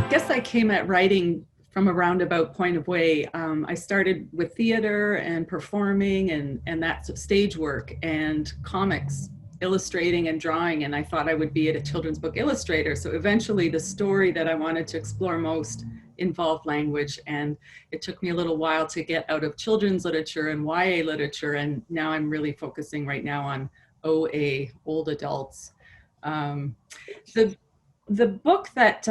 guess I came at writing from a roundabout point of way. I started with theater and performing and that's stage work and comics, illustrating and drawing. And I thought I would be a children's book illustrator. So eventually the story that I wanted to explore most involved language. And it took me a little while to get out of children's literature and YA literature. And now I'm really focusing right now on OA, old adults. Um, the the book that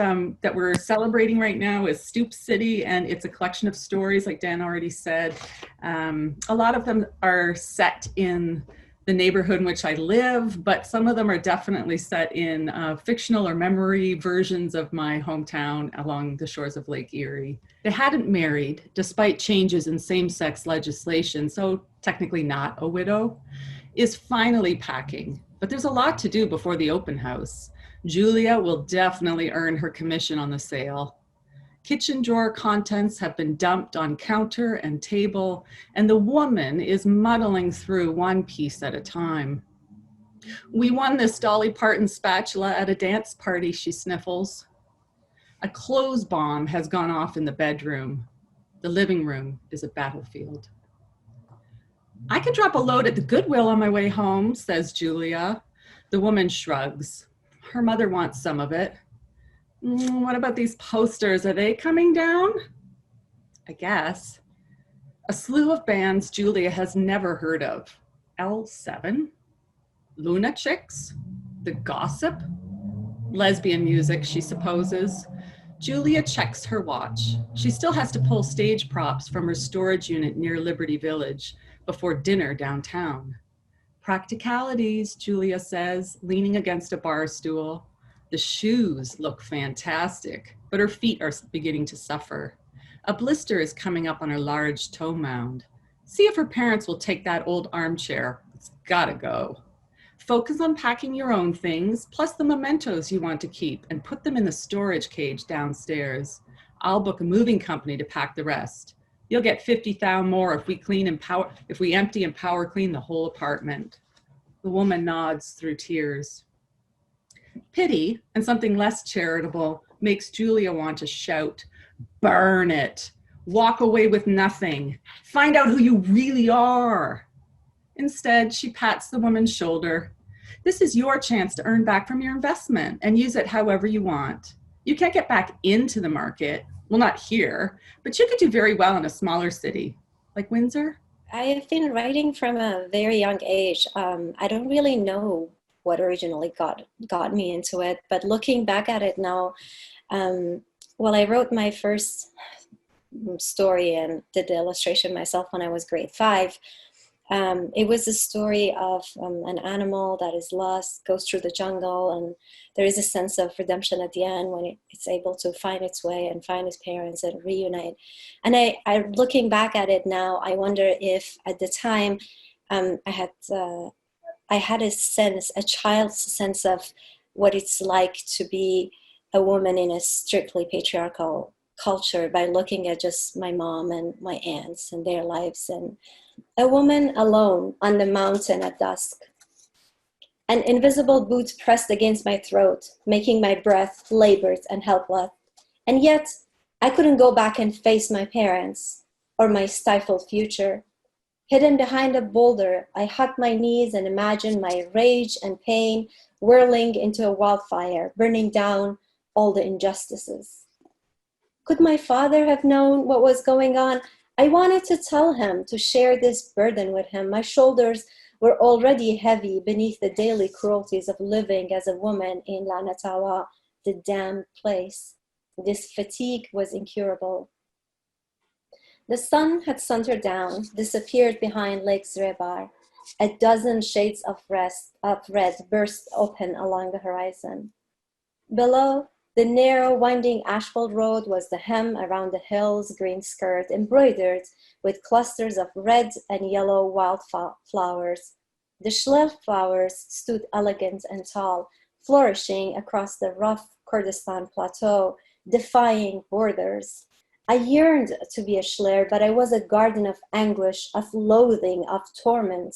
we're celebrating right now is Stoop City, and it's a collection of stories, like Dan already said. A lot of them are set in the neighborhood in which I live, but some of them are definitely set in fictional or memory versions of my hometown along the shores of Lake Erie. They hadn't married, despite changes in same-sex legislation, so technically not a widow, is finally packing. But there's a lot to do before the open house. Julia will definitely earn her commission on the sale. Kitchen drawer contents have been dumped on counter and table, and the woman is muddling through one piece at a time. We won this Dolly Parton spatula at a dance party, she sniffles. A clothes bomb has gone off in the bedroom. The living room is a battlefield. I could drop a load at the Goodwill on my way home, says Julia. The woman shrugs. Her mother wants some of it. What about these posters? Are they coming down? I guess. A slew of bands Julia has never heard of. L7? Luna Chicks? The Gossip? Lesbian music, she supposes. Julia checks her watch. She still has to pull stage props from her storage unit near Liberty Village before dinner downtown. Practicalities, Julia says, leaning against a bar stool. The shoes look fantastic, but her feet are beginning to suffer. A blister is coming up on her large toe mound. See if her parents will take that old armchair. It's gotta go. Focus on packing your own things, plus the mementos you want to keep, and put them in the storage cage downstairs. I'll book a moving company to pack the rest. You'll get 50,000 more if we empty and power clean the whole apartment. The woman nods through tears. Pity and something less charitable makes Julia want to shout, burn it, walk away with nothing, find out who you really are. Instead, she pats the woman's shoulder. This is your chance to earn back from your investment and use it however you want. You can't get back into the market. Well, not here, but you could do very well in a smaller city, like Windsor. I have been writing from a very young age. I don't really know what originally got me into it, but looking back at it now, I wrote my first story and did the illustration myself when I was grade 5. It was a story of an animal that is lost, goes through the jungle, and there is a sense of redemption at the end when it's able to find its way and find its parents and reunite. And I looking back at it now, I wonder if at the time I had a child's sense of what it's like to be a woman in a strictly patriarchal culture by looking at just my mom and my aunts and their lives, and a woman alone on the mountain at dusk. An invisible boot pressed against my throat, making my breath labored and helpless. And yet, I couldn't go back and face my parents or my stifled future. Hidden behind a boulder, I hugged my knees and imagined my rage and pain whirling into a wildfire, burning down all the injustices. Could my father have known what was going on? I wanted to tell him, to share this burden with him. My shoulders were already heavy beneath the daily cruelties of living as a woman in La Natawa, the damned place. This fatigue was incurable. The sun had sundered down, disappeared behind Lake Zrebar. A dozen shades of red burst open along the horizon. Below, the narrow, winding asphalt road was the hem around the hill's green skirt, embroidered with clusters of red and yellow wildflowers. The Schlel flowers stood elegant and tall, flourishing across the rough Kurdistan plateau, defying borders. I yearned to be a Schler, but I was a garden of anguish, of loathing, of torment.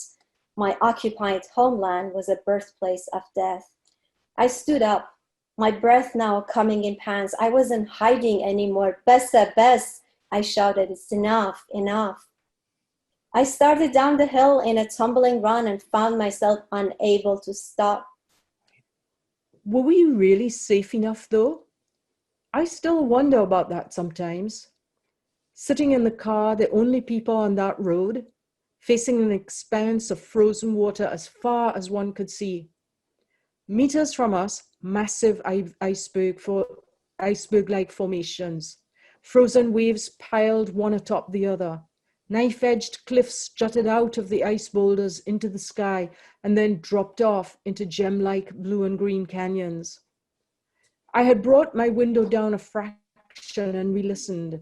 My occupied homeland was a birthplace of death. I stood up, my breath now coming in pants. I wasn't hiding anymore. Bessa, Bess, I shouted, it's enough, enough. I started down the hill in a tumbling run and found myself unable to stop. Were we really safe enough though? I still wonder about that sometimes. Sitting in the car, the only people on that road, facing an expanse of frozen water as far as one could see. Meters from us, massive iceberg-like formations. Frozen waves piled one atop the other. Knife-edged cliffs jutted out of the ice boulders into the sky and then dropped off into gem-like blue and green canyons. I had brought my window down a fraction and re-listened.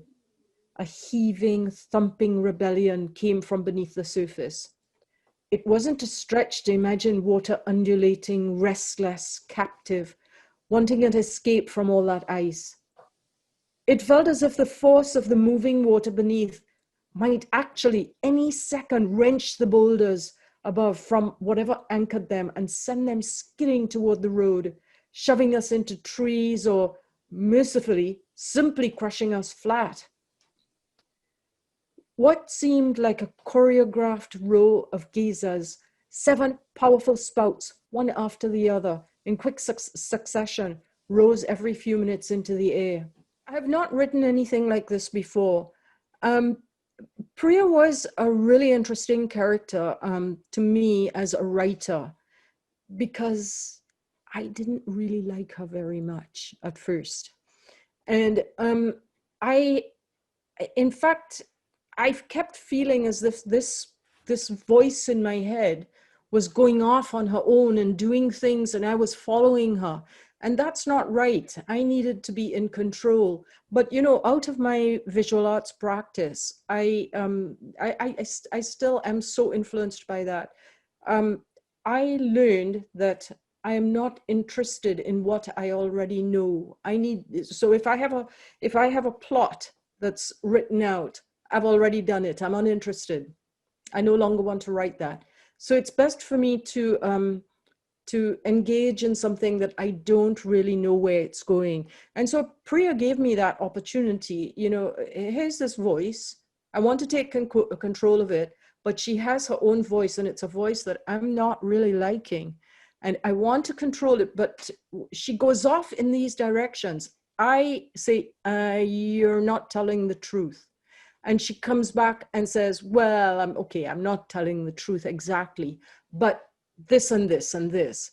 A heaving, thumping rebellion came from beneath the surface. It wasn't a stretch to imagine water undulating, restless, captive, wanting an escape from all that ice. It felt as if the force of the moving water beneath might actually any second wrench the boulders above from whatever anchored them and send them skidding toward the road, shoving us into trees or, mercifully, simply crushing us flat. What seemed like a choreographed row of geysers, 7 powerful spouts, one after the other, in quick succession, rose every few minutes into the air. I have not written anything like this before. Priya was a really interesting character to me as a writer because I didn't really like her very much at first. And in fact, I've kept feeling as if this voice in my head was going off on her own and doing things and I was following her. And that's not right. I needed to be in control. But, you know, out of my visual arts practice, I still am so influenced by that. I learned that I am not interested in what I already know. So if I have a plot that's written out, I've already done it. I'm uninterested. I no longer want to write that. So it's best for me to engage in something that I don't really know where it's going. And so Priya gave me that opportunity. You know, here's this voice. I want to take control of it, but she has her own voice, and it's a voice that I'm not really liking. And I want to control it, but she goes off in these directions. I say, you're not telling the truth. And she comes back and says, well, I'm not telling the truth exactly, but this and this and this.